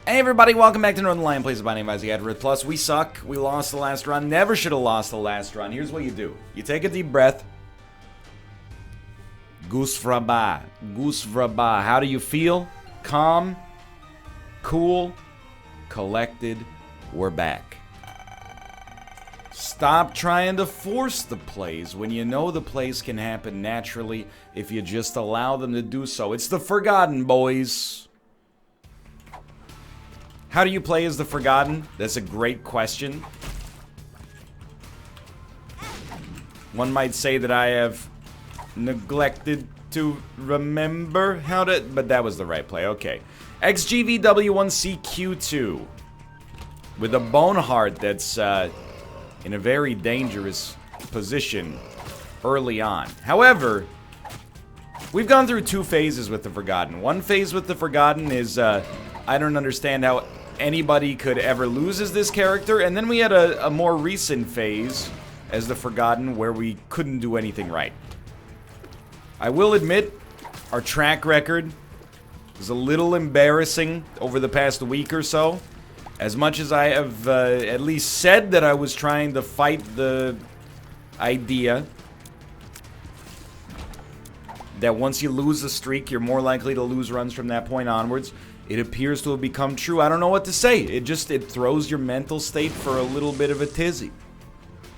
Hey everybody, welcome back to Northernlion Plays the Binding of Isaac AFTERBIRTH Plus. We suck. We lost the last run. Never should have lost the last run. Here's what you do. You take a deep breath. Goose vraba. Goose vraba. How do you feel? Calm. Cool. Collected. We're back. Stop trying to force the plays when you know the plays can happen naturally if you just allow them to do so. It's the Forgotten, boys. How do you play as the Forgotten? That's a great question. One might say that I have neglected to remember how to... But that was the right play, okay. XGVW1CQ2. With a bone heart that's in a very dangerous position early on. However, we've gone through two phases with the Forgotten. One phase with the Forgotten is... I don't understand how anybody could ever lose as this character, and then we had a more recent phase as the Forgotten where we couldn't do anything right. I will admit, our track record is a little embarrassing over the past week or so. As much as I have at least said that I was trying to fight the idea that once you lose a streak, you're more likely to lose runs from that point onwards. It appears to have become true. I don't know what to say. It throws your mental state for a little bit of a tizzy.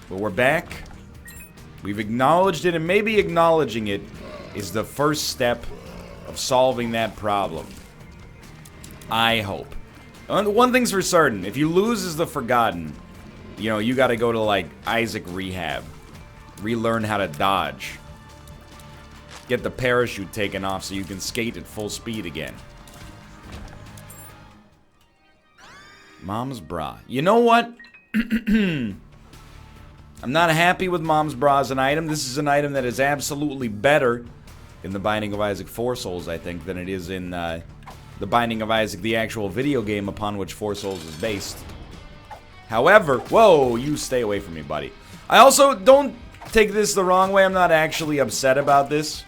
But we're back. We've acknowledged it, and maybe acknowledging it is the first step of solving that problem. I hope. One thing's for certain. If you lose as the Forgotten, you know, you gotta go to, like, Isaac Rehab. Relearn how to dodge. Get the parachute taken off so you can skate at full speed again. Mom's bra. You know what? I'm not happy with Mom's bra as an item. This is an item that is absolutely better in The Binding of Isaac 4 Souls, I think, than it is in The Binding of Isaac, the actual video game upon which 4 Souls is based. However, whoa, you stay away from me, buddy. I also, don't take this the wrong way, I'm not actually upset about this.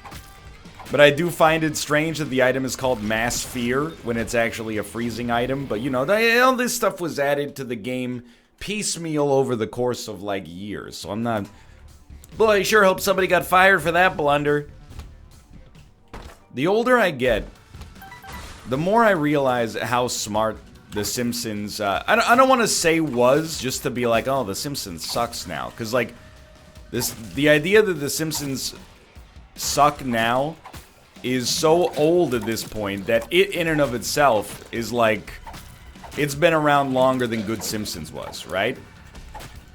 But I do find it strange that the item is called Mass Fear when it's actually a freezing item. But, you know, all this stuff was added to the game piecemeal over the course of, like, years. So I'm not... Boy, I sure hope somebody got fired for that blunder. The older I get, the more I realize how smart The Simpsons... I don't want to say was, just to be like, oh, The Simpsons sucks now. Because, like, the idea that The Simpsons suck now is so old at this point that it in and of itself is like, it's been around longer than Good Simpsons was, right?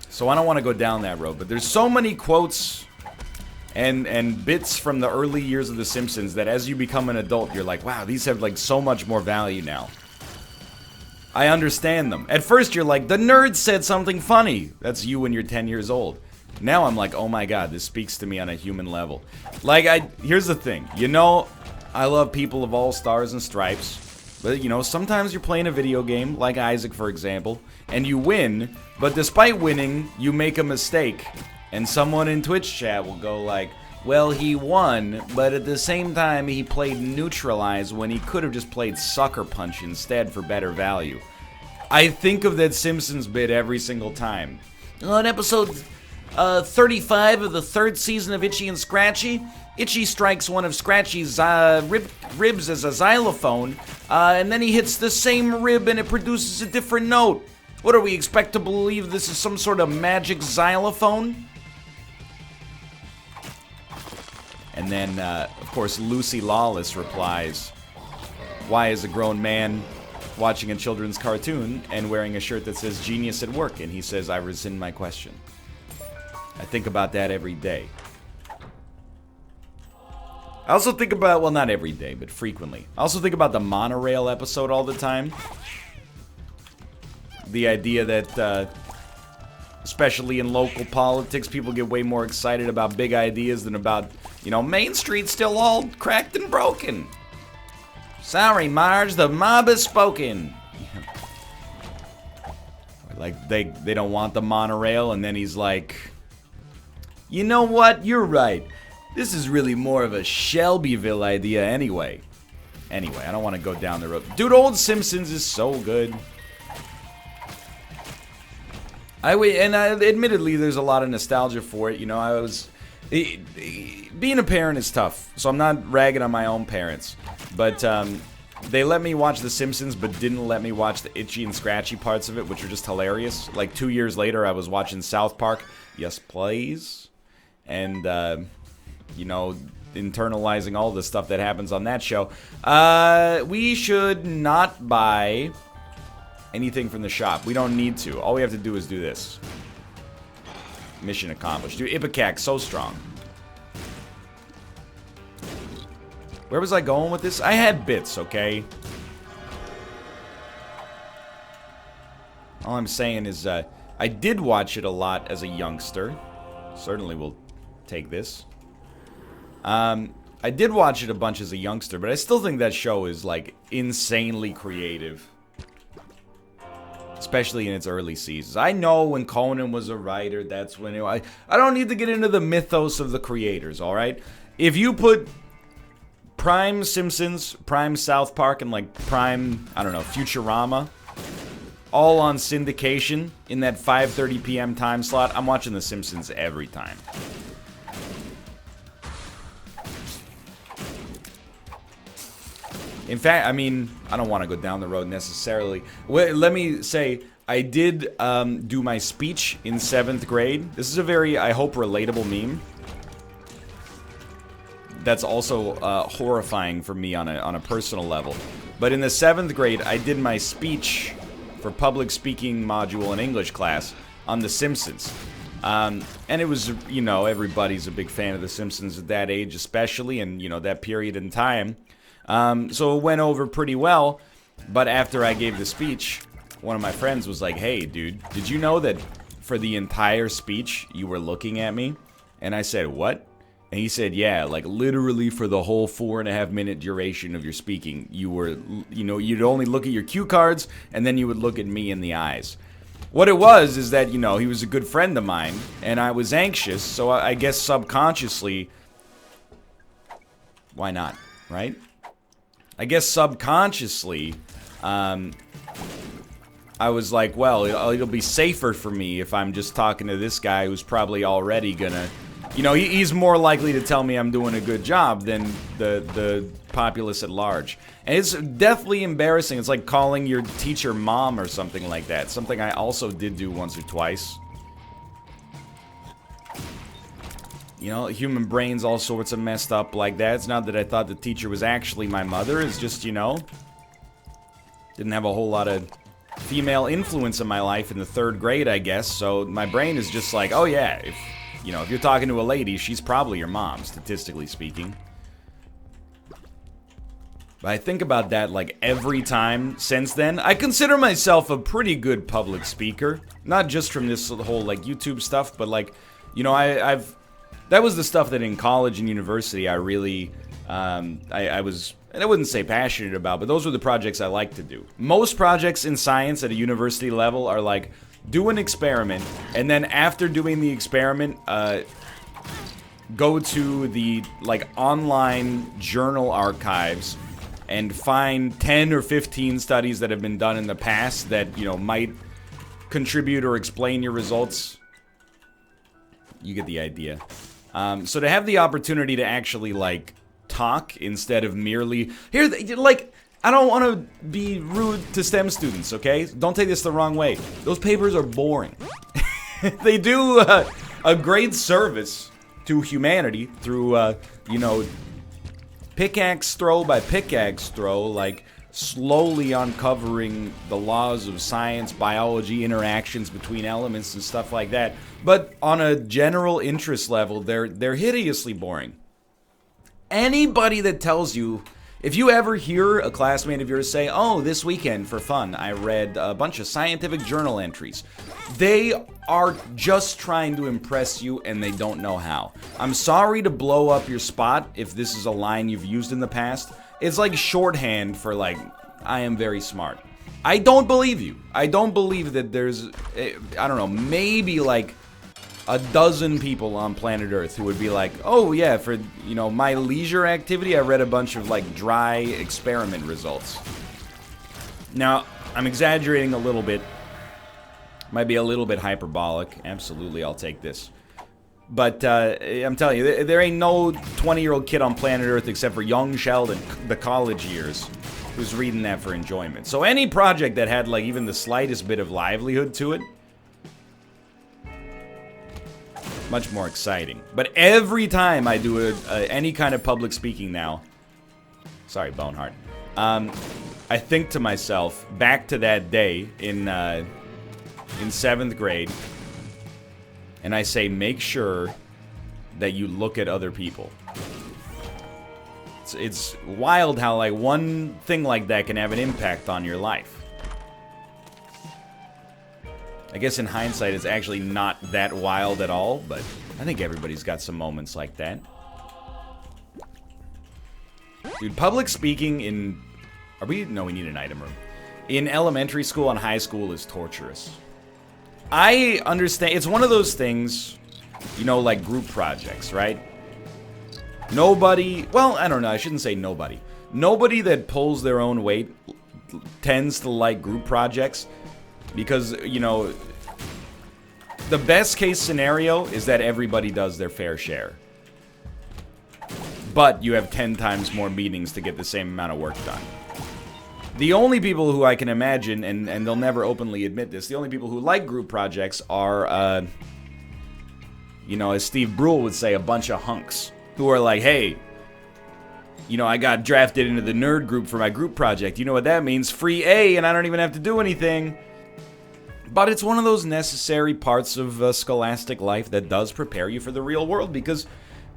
So I don't want to go down that road, but there's so many quotes and bits from the early years of The Simpsons that as you become an adult, you're like, wow, these have like so much more value now. I understand them. At first you're like, the nerd said something funny. That's you when you're 10 years old. Now I'm like, oh my god, this speaks to me on a human level. Like, here's the thing. You know, I love people of all stars and stripes. But, you know, sometimes you're playing a video game, like Isaac, for example, and you win, but despite winning, you make a mistake. And someone in Twitch chat will go like, well, he won, but at the same time, he played Neutralize when he could have just played Sucker Punch instead for better value. I think of that Simpsons bit every single time. On episode 35 of the third season of Itchy and Scratchy, Itchy strikes one of Scratchy's ribs as a xylophone, and then he hits the same rib and it produces a different note. What do we expect to believe this is some sort of magic xylophone? And then, of course, Lucy Lawless replies, why is a grown man watching a children's cartoon and wearing a shirt that says genius at work? And he says, I rescind my question. I think about that every day. I also think about, well, not every day, but frequently. I also think about the monorail episode all the time. The idea that, especially in local politics, people get way more excited about big ideas than about, you know, Main Street's still all cracked and broken. Sorry, Marge, the mob has spoken. Like, they don't want the monorail, and then he's like, you know what, you're right. This is really more of a Shelbyville idea anyway. Anyway, I don't want to go down the road. Dude, old Simpsons is so good. Admittedly, there's a lot of nostalgia for it. You know, being a parent is tough, so I'm not ragging on my own parents. But they let me watch The Simpsons, but didn't let me watch the itchy and scratchy parts of it, which are just hilarious. Like 2 years later, I was watching South Park. Yes, please. And, you know, internalizing all the stuff that happens on that show. We should not buy anything from the shop. We don't need to. All we have to do is do this. Mission accomplished. Dude, Ipecac, so strong. Where was I going with this? I had bits, okay? All I'm saying is, I did watch it a lot as a youngster. Certainly will take this. I did watch it a bunch as a youngster, but I still think that show is, like, insanely creative. Especially in its early seasons. I know when Conan was a writer, that's when I don't need to get into the mythos of the creators, alright? If you put Prime Simpsons, Prime South Park, and like Prime, I don't know, Futurama, all on syndication in that 5:30 p.m. time slot, I'm watching The Simpsons every time. In fact, I mean, I don't want to go down the road necessarily. Let me say, I did do my speech in 7th grade. This is a very, I hope, relatable meme. That's also horrifying for me on a personal level. But in the 7th grade, I did my speech for public speaking module in English class on The Simpsons. And it was, you know, everybody's a big fan of The Simpsons at that age especially, and, you know, that period in time. So it went over pretty well, but after I gave the speech, one of my friends was like, "Hey, dude, did you know that for the entire speech you were looking at me?" And I said, "What?" And he said, "Yeah, like literally for the whole 4.5 minute duration of your speaking, you were, you know, you'd only look at your cue cards and then you would look at me in the eyes." What it was is that, you know, he was a good friend of mine and I was anxious, so I guess subconsciously, why not, right? I guess subconsciously, I was like, well, it'll be safer for me if I'm just talking to this guy who's probably already gonna, you know, he's more likely to tell me I'm doing a good job than the populace at large. And it's definitely embarrassing. It's like calling your teacher mom or something like that. Something I also did do once or twice. You know, human brain's all sorts of messed up like that. It's not that I thought the teacher was actually my mother. It's just, you know, didn't have a whole lot of female influence in my life in the 3rd grade, I guess. So my brain is just like, oh yeah, if you're talking to a lady, she's probably your mom, statistically speaking. But I think about that like every time since then. I consider myself a pretty good public speaker. Not just from this whole like YouTube stuff, but like, you know, that was the stuff that in college and university I really, I was, and I wouldn't say passionate about, but those were the projects I liked to do. Most projects in science at a university level are like, do an experiment, and then after doing the experiment, go to the like online journal archives and find 10 or 15 studies that have been done in the past that, you know, might contribute or explain your results. You get the idea. So to have the opportunity to actually, like, talk instead of merely... Here, like, I don't want to be rude to STEM students, okay? Don't take this the wrong way. Those papers are boring. They do a great service to humanity through, you know, pickaxe throw by pickaxe throw, like, slowly uncovering the laws of science, biology, interactions between elements and stuff like that. But on a general interest level, they're hideously boring. Anybody that tells you, if you ever hear a classmate of yours say, "Oh, this weekend for fun, I read a bunch of scientific journal entries," they are just trying to impress you and they don't know how. I'm sorry to blow up your spot if this is a line you've used in the past. It's like shorthand for like, I am very smart. I don't believe you. I don't believe that there's, I don't know, maybe like a dozen people on planet Earth who would be like, oh yeah, for, you know, my leisure activity, I read a bunch of, like, dry experiment results. Now, I'm exaggerating a little bit. Might be a little bit hyperbolic. Absolutely, I'll take this. But I'm telling you, there ain't no 20-year-old kid on planet Earth except for young Sheldon, the college years, who's reading that for enjoyment. So any project that had, like, even the slightest bit of livelihood to it, much more exciting. But every time I do any kind of public speaking now, sorry, Boneheart, I think to myself, back to that day in 7th grade, and I say, make sure that you look at other people. It's wild how, like, one thing like that can have an impact on your life. I guess in hindsight, it's actually not that wild at all, but I think everybody's got some moments like that. Dude, public speaking in... No, we need an item room. In elementary school and high school is torturous. I understand. It's one of those things, you know, like group projects, right? Nobody... Well, I don't know. I shouldn't say nobody. Nobody that pulls their own weight tends to like group projects. Because, you know, the best case scenario is that everybody does their fair share. But you have 10 times more meetings to get the same amount of work done. The only people who I can imagine, and they'll never openly admit this, the only people who like group projects are, you know, as Steve Brule would say, a bunch of hunks. Who are like, hey, you know, I got drafted into the nerd group for my group project. You know what that means? Free A, and I don't even have to do anything. But it's one of those necessary parts of scholastic life that does prepare you for the real world, because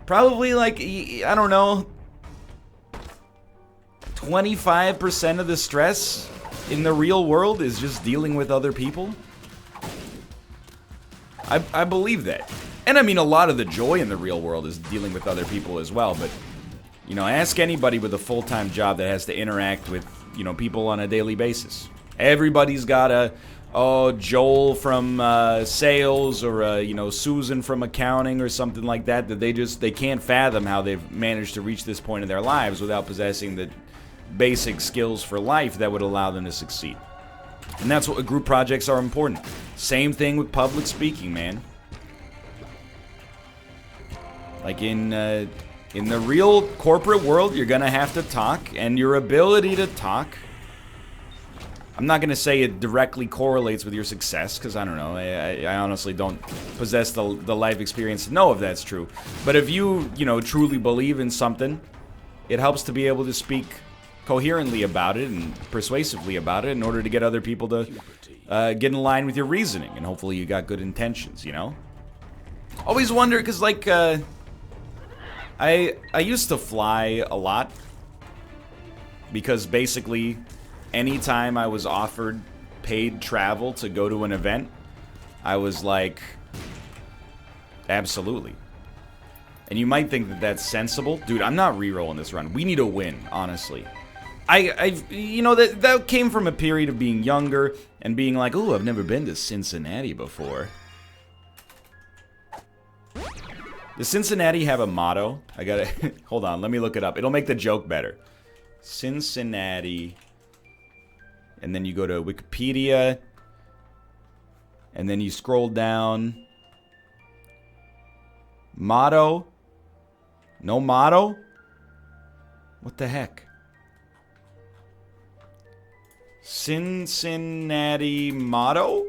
probably, like, I don't know, 25% of the stress in the real world is just dealing with other people. I believe that. And I mean, a lot of the joy in the real world is dealing with other people as well, but, you know, ask anybody with a full-time job that has to interact with, you know, people on a daily basis. Everybody's got a... Oh, Joel from sales, or, you know, Susan from accounting or something like that, that they can't fathom how they've managed to reach this point in their lives without possessing the basic skills for life that would allow them to succeed. And that's what group projects are important. Same thing with public speaking, man. Like in the real corporate world, you're gonna have to talk, and your ability to talk, I'm not going to say it directly correlates with your success, because I don't know, I honestly don't possess the life experience to know if that's true. But if you know, truly believe in something, it helps to be able to speak coherently about it and persuasively about it in order to get other people to get in line with your reasoning, and hopefully you got good intentions, you know? Always wonder, because, like, I used to fly a lot, because basically... anytime I was offered paid travel to go to an event, I was like, absolutely. And you might think that that's sensible. Dude, I'm not re-rolling this run. We need a win, honestly. You know, that came from a period of being younger and being like, ooh, I've never been to Cincinnati before. Does Cincinnati have a motto? I gotta, hold on, let me look it up. It'll make the joke better. Cincinnati... And then you go to Wikipedia. And then you scroll down. Motto? No motto? What the heck? Cincinnati motto?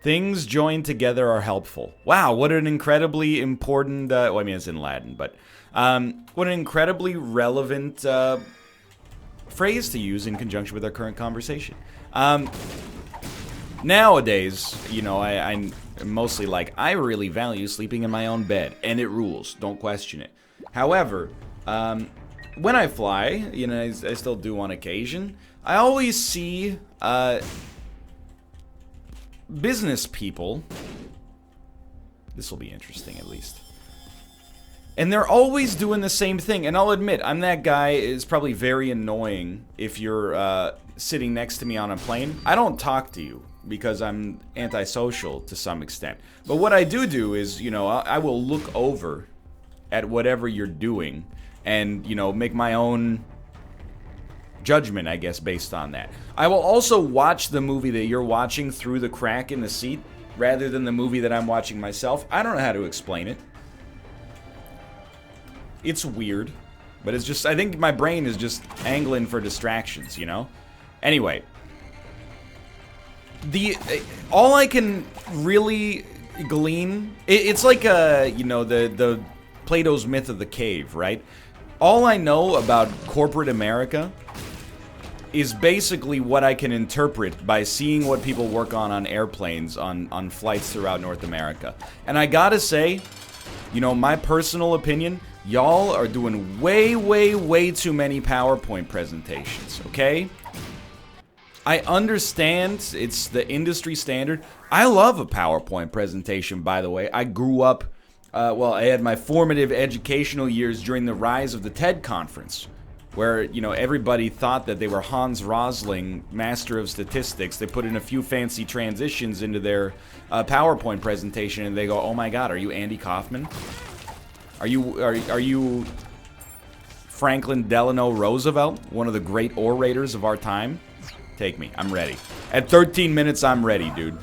Things joined together are helpful. Wow, what an incredibly important... well, I mean, it's in Latin, but... what an incredibly relevant... phrase to use in conjunction with our current conversation. Nowadays, you know, I'm mostly like, I really value sleeping in my own bed, and it rules. Don't question it. However, when I fly, you know, I still do on occasion, I always see business people. This will be interesting, at least. And they're always doing the same thing. And I'll admit, I'm that guy. It's probably very annoying if you're sitting next to me on a plane. I don't talk to you. because I'm antisocial to some extent. But what I do is, you know, I will look over at whatever you're doing and, you know, make my own judgment, I guess, based on that. I will also watch the movie that you're watching through the crack in the seat rather than the movie that I'm watching myself. I don't know how to explain it. It's weird, but it's just, I think my brain is just angling for distractions, you know? Anyway, all I can really glean, it's like, you know, the Plato's myth of the cave, right? All I know about corporate America is basically what I can interpret by seeing what people work on airplanes, on flights throughout North America. And I gotta say, you know, my personal opinion, y'all are doing way too many PowerPoint presentations, okay? I understand it's the industry standard. I love a PowerPoint presentation, by the way. I grew up, well, I had my formative educational years during the rise of the TED conference, where, you know, everybody thought that they were Hans Rosling, master of statistics. They put in a few fancy transitions into their PowerPoint presentation, and they go, "Oh my God, are you Andy Kaufman? Are you Franklin Delano Roosevelt, one of the great orators of our time? Take me. I'm ready. At 13 minutes, I'm ready, dude."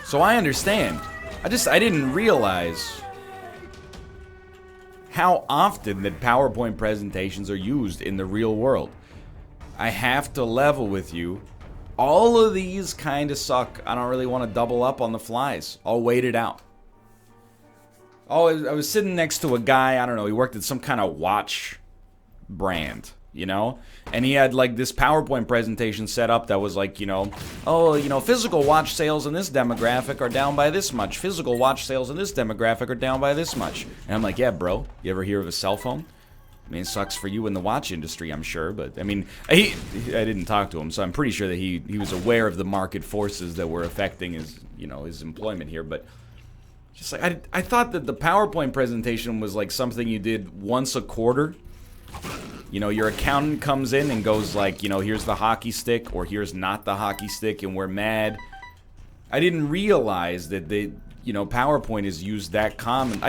So I understand. I didn't realize how often that PowerPoint presentations are used in the real world. I have to level with you. All of these kind of suck. I don't really want to double up on the flies. I'll wait it out. Oh, I was sitting next to a guy, I don't know, he worked at some kind of watch brand, you know? And he had like this PowerPoint presentation set up that was like, you know, oh, you know, physical watch sales in this demographic are down by this much. Physical watch sales in this demographic are down by this much. And I'm like, yeah, bro, you ever hear of a cell phone? I mean, it sucks for you in the watch industry, I'm sure, but I mean, I didn't talk to him, so I'm pretty sure that he was aware of the market forces that were affecting his, you know, his employment here, but just like, I thought that the PowerPoint presentation was like something you did once a quarter. You know, your accountant comes in and goes like, you know, here's the hockey stick, or here's not the hockey stick, and we're mad. I didn't realize that you know, PowerPoint is used that common.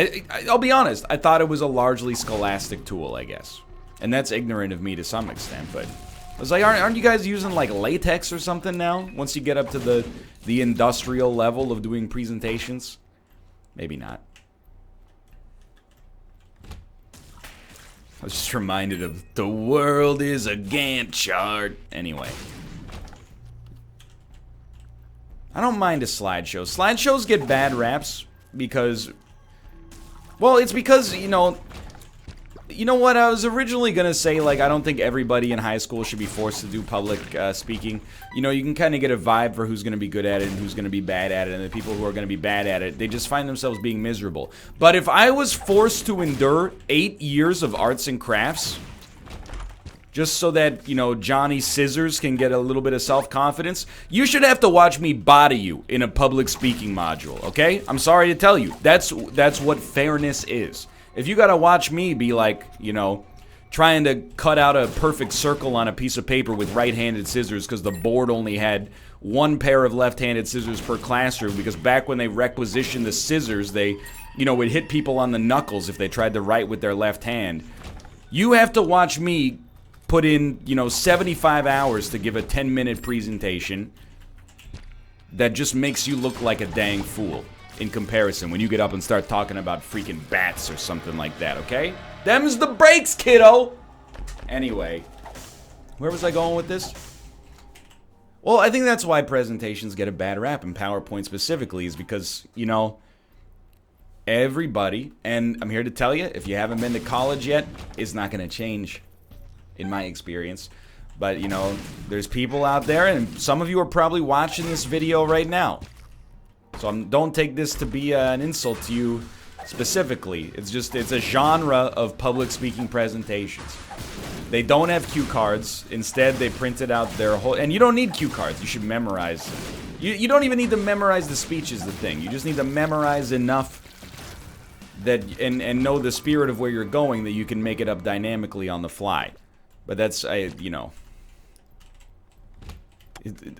I'll be honest, I thought it was a largely scholastic tool, I guess. And that's ignorant of me to some extent, but I was like, aren't you guys using like latex or something now? Once you get up to the industrial level of doing presentations? Maybe not. I was just reminded of the world is a Gantt chart. Anyway. I don't mind a slideshow. Slideshows get bad raps because, well, it's because, you know what, I was originally going to say, like, I don't think everybody in high school should be forced to do public speaking. You know, you can kind of get a vibe for who's going to be good at it and who's going to be bad at it, and the people who are going to be bad at it, they just find themselves being miserable. But if I was forced to endure 8 years of arts and crafts, just so that, you know, Johnny Scissors can get a little bit of self-confidence, you should have to watch me body you in a public speaking module, okay? I'm sorry to tell you. That's what fairness is. If you gotta watch me be like, you know, trying to cut out a perfect circle on a piece of paper with right-handed scissors because the board only had one pair of left-handed scissors per classroom, because back when they requisitioned the scissors, they, you know, would hit people on the knuckles if they tried to write with their left hand. You have to watch me put in, you know, 75 hours to give a 10-minute presentation that just makes you look like a dang fool in comparison when you get up and start talking about freaking bats or something like that, okay? Them's the breaks, kiddo! Anyway, where was I going with this? Well, I think that's why presentations get a bad rap, and PowerPoint specifically, is because, you know, everybody, and I'm here to tell you, if you haven't been to college yet, it's not going to change, in my experience. But, you know, there's people out there, and some of you are probably watching this video right now. So don't take this to be an insult to you specifically. It's a genre of public speaking presentations. They don't have cue cards. Instead, they printed out their whole... And you don't need cue cards. You should memorize. You don't even need to memorize the speech is the thing. You just need to memorize enough that and know the spirit of where you're going that you can make it up dynamically on the fly. But that's, you know...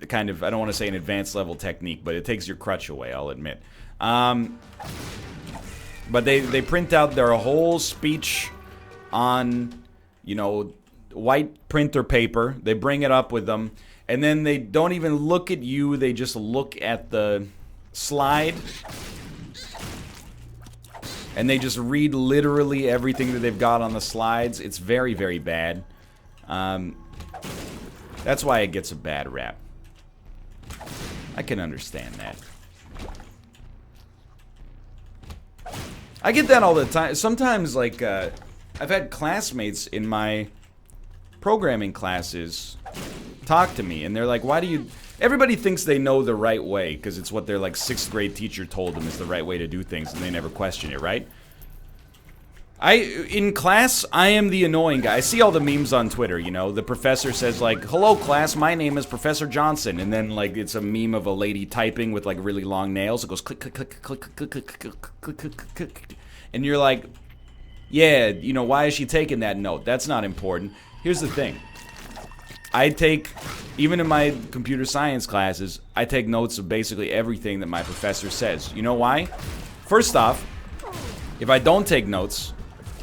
kind of, I don't want to say an advanced level technique, but it takes your crutch away, I'll admit. But they print out their whole speech on, you know, white printer paper. They bring it up with them, and then they don't even look at you. They just look at the slide, and they just read literally everything that they've got on the slides. It's very, very bad. That's why it gets a bad rap. I can understand that. I get that all the time. Sometimes, like, I've had classmates in my programming classes talk to me, and they're like, why do you... Everybody thinks they know the right way, because it's what their, like, 6th grade teacher told them is the right way to do things, and they never question it, right? In class, I am the annoying guy. I see all the memes on Twitter, you know? The professor says, like, hello, class, my name is Professor Johnson. And then, like, it's a meme of a lady typing with, like, really long nails. It goes click, click, click, click, click, click, click, click, click, click, click. And you're like, yeah, you know, why is she taking that note? That's not important. Here's the thing. I take, even in my computer science classes, I take notes of basically everything that my professor says. You know why? First off, if I don't take notes,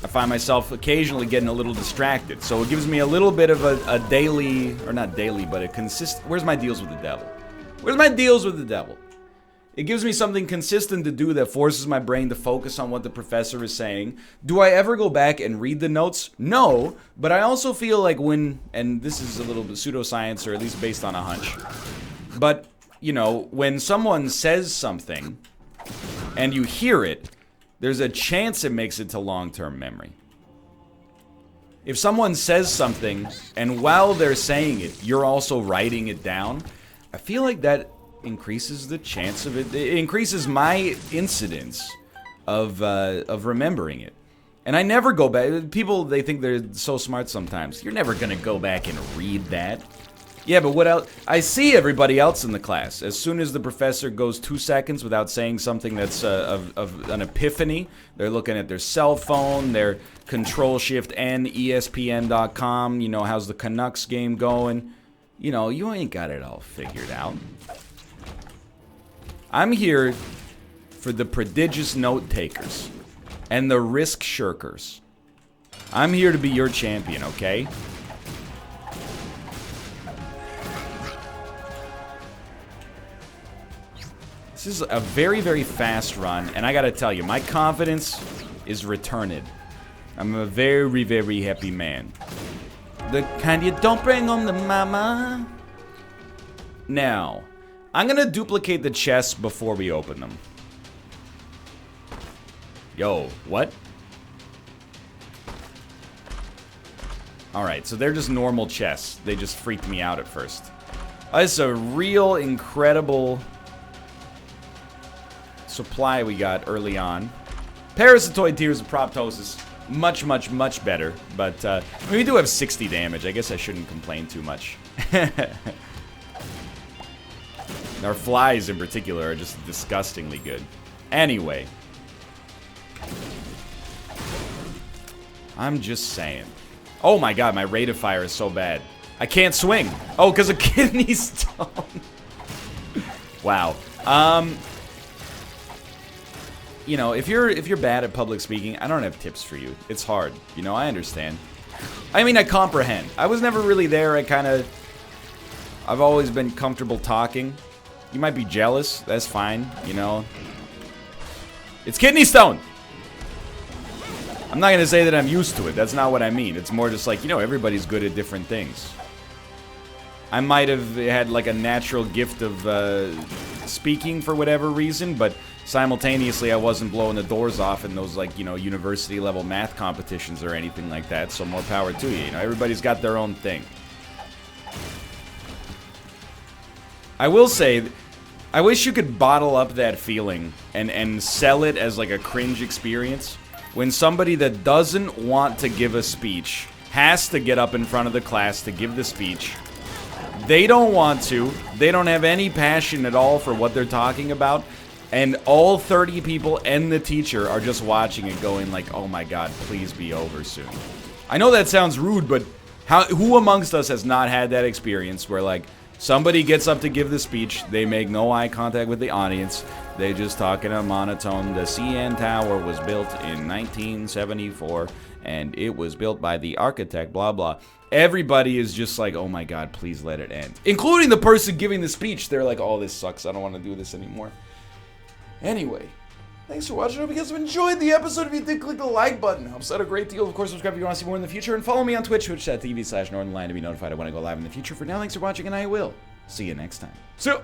I find myself occasionally getting a little distracted. So it gives me a little bit of a daily, or not daily, but a consistent... Where's my deals with the devil? Where's my deals with the devil? It gives me something consistent to do that forces my brain to focus on what the professor is saying. Do I ever go back and read the notes? No, but I also feel like when... And this is a little bit pseudoscience, or at least based on a hunch. But, you know, when someone says something, and you hear it, there's a chance it makes it to long-term memory. If someone says something, and while they're saying it, you're also writing it down, I feel like that increases the chance of it. It increases my incidence of remembering it. And I never go back. People, they think they're so smart sometimes. You're never gonna go back and read that. Yeah, but what else? I see everybody else in the class. As soon as the professor goes 2 seconds without saying something that's of an epiphany, they're looking at their cell phone, their Control-Shift-N, ESPN.com, you know, how's the Canucks game going? You know, you ain't got it all figured out. I'm here for the prodigious note takers and the risk shirkers. I'm here to be your champion, okay? This is a very, very fast run, and I gotta tell you, my confidence is returned. I'm a very, very happy man. The kind you don't bring home to mama. Now, I'm gonna duplicate the chests before we open them. Yo, what? Alright, so they're just normal chests. They just freaked me out at first. This is a real incredible supply we got early on. Parasitoid Tears of Proptosis, much, much, much better. But, I mean, we do have 60 damage. I guess I shouldn't complain too much. Our flies, in particular, are just disgustingly good. Anyway. I'm just saying. Oh my god, my rate of fire is so bad. I can't swing. Oh, because of kidney stone. Wow. You know, if you're bad at public speaking, I don't have tips for you. It's hard. You know, I understand. I mean, I comprehend. I was never really there. I've always been comfortable talking. You might be jealous. That's fine, you know. It's kidney stone! I'm not gonna say that I'm used to it. That's not what I mean. It's more just like, you know, everybody's good at different things. I might have had like a natural gift of speaking for whatever reason, but simultaneously I wasn't blowing the doors off in those, like, you know, university level math competitions or anything like that, so more power to you. You know, everybody's got their own thing. I will say, I wish you could bottle up that feeling and sell it as like a cringe experience. When somebody that doesn't want to give a speech has to get up in front of the class to give the speech. They don't want to. They don't have any passion at all for what they're talking about. And all 30 people and the teacher are just watching and going like, oh my god, please be over soon. I know that sounds rude, but who amongst us has not had that experience where, like, Somebody gets up to give the speech. They make no eye contact with the audience. They just talk in a monotone. The CN Tower was built in 1974, and it was built by the architect, blah, blah. Everybody is just like, oh my God, please let it end. Including the person giving the speech. They're like, oh, this sucks. I don't want to do this anymore. Anyway, thanks for watching. I hope you guys have enjoyed the episode. If you did, click the like button. Helps out a great deal. Of course, subscribe if you want to see more in the future. And follow me on Twitch, twitch.tv/Northernlion to be notified when I go live in the future. For now, thanks for watching, and I will see you next time. See ya!